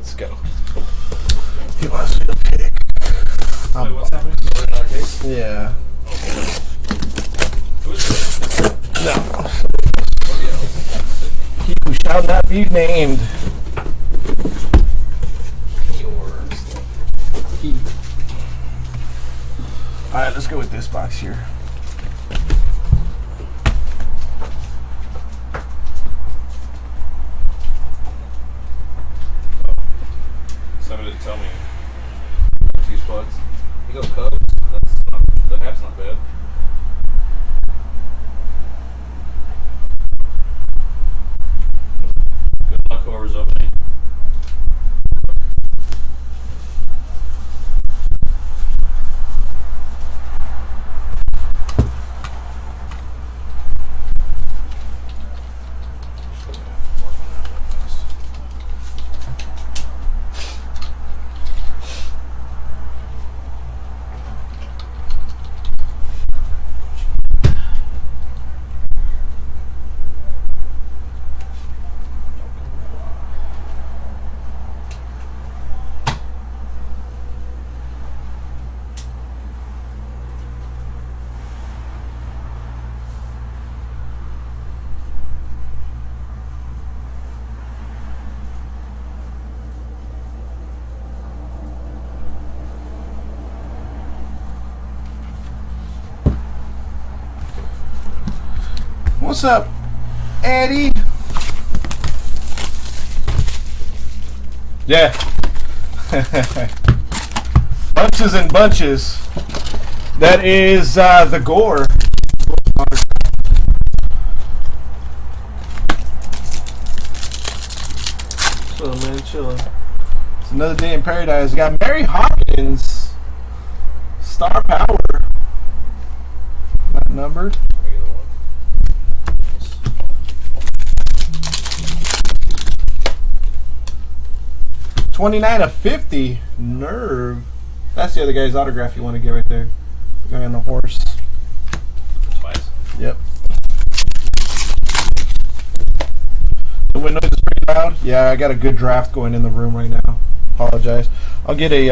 Let's go. He wants me to pick. Wait, what's happening? Another case? Yeah. Who is it? No. Yours. He who shall not be named. He. Alright, let's go with this box here. Somebody to tell me. Two spots. You go Cubs. That's not, the half's not bad. Good luck, whoever's opening. What's up, Eddie? Yeah. Bunches and bunches. That is the gore. Chillin', man, chillin'. It's another day in paradise. We got Mary Hawkins. Star Power. Not numbered. 29/50. Nerve. That's the other guy's autograph you want to get right there. The guy on the horse. Twice. Yep. The wind noise is pretty loud. Yeah, I got a good draft going in the room right now. Apologize. I'll get a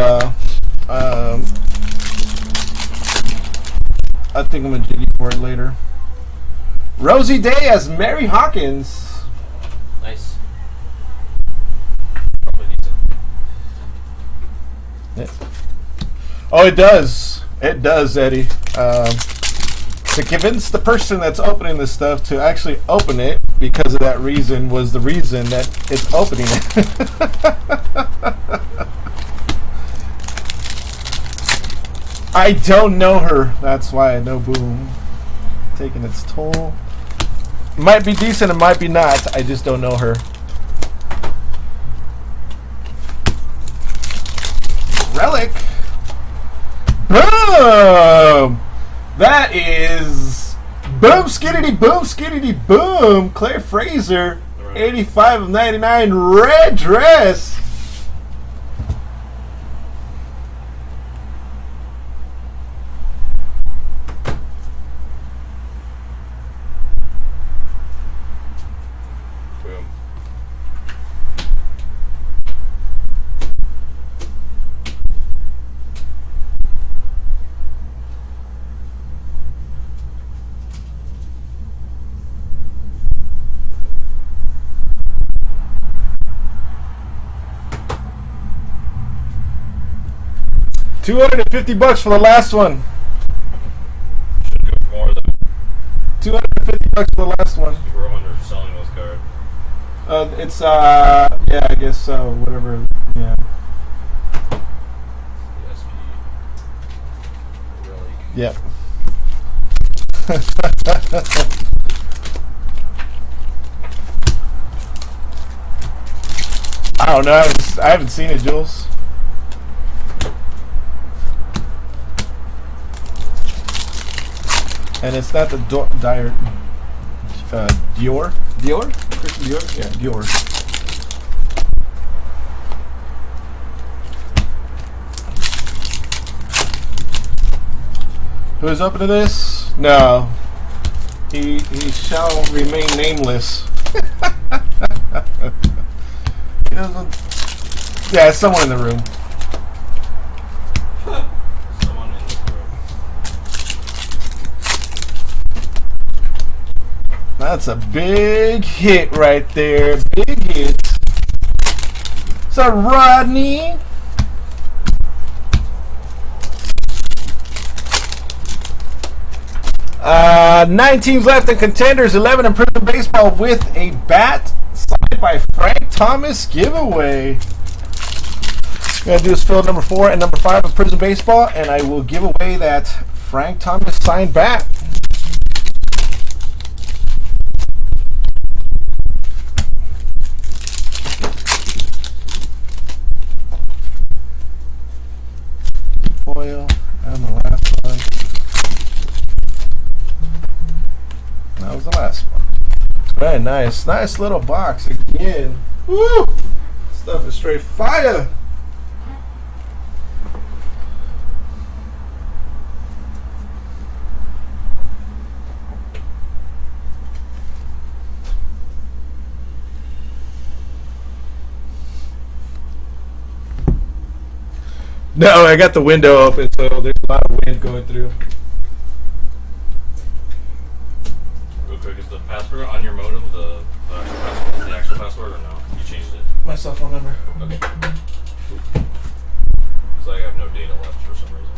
I think I'm gonna jiggy for it later. Rosie Day as Mary Hawkins. Nice. Probably decent. Yeah. Oh, it does. It does, Eddie. To convince the person that's opening this stuff to actually open it because of that reason was the reason that it's opening it. I don't know her. That's why I know boom. Taking its toll. Might be decent, it might be not. I just don't know her. Relic. Boom! That is boom skiddity boom. Claire Fraser, 85/99 red dress. Boom. $250 for the last one. Should go for more of them. $250 for the last one. We're underselling those cards. It's yeah, I guess so. Whatever. Yeah. The SP. Relic. Yep. I don't know. I haven't seen it, Jules. And it's not the Dior. Christian Dior? Yeah, Dior. Who is open to this? No. He shall remain nameless. He doesn't Yeah, it's someone in the room. Someone in this room. That's a big hit right there. Big hit. So, Rodney. 9 teams left in contenders. 11 in Prison Baseball with a bat signed by Frank Thomas giveaway. Gonna do is field number 4 and number 5 of Prison Baseball, and I will give away that Frank Thomas signed bat. Foil and the last one. That was the last one. Very nice. Nice little box again. Woo! Stuff is straight fire. No, I got the window open, so there's a lot of wind going through. Real quick, is the password on your modem the actual password or no? You changed it? My cell phone number. Okay. Because I have no data left for some reason.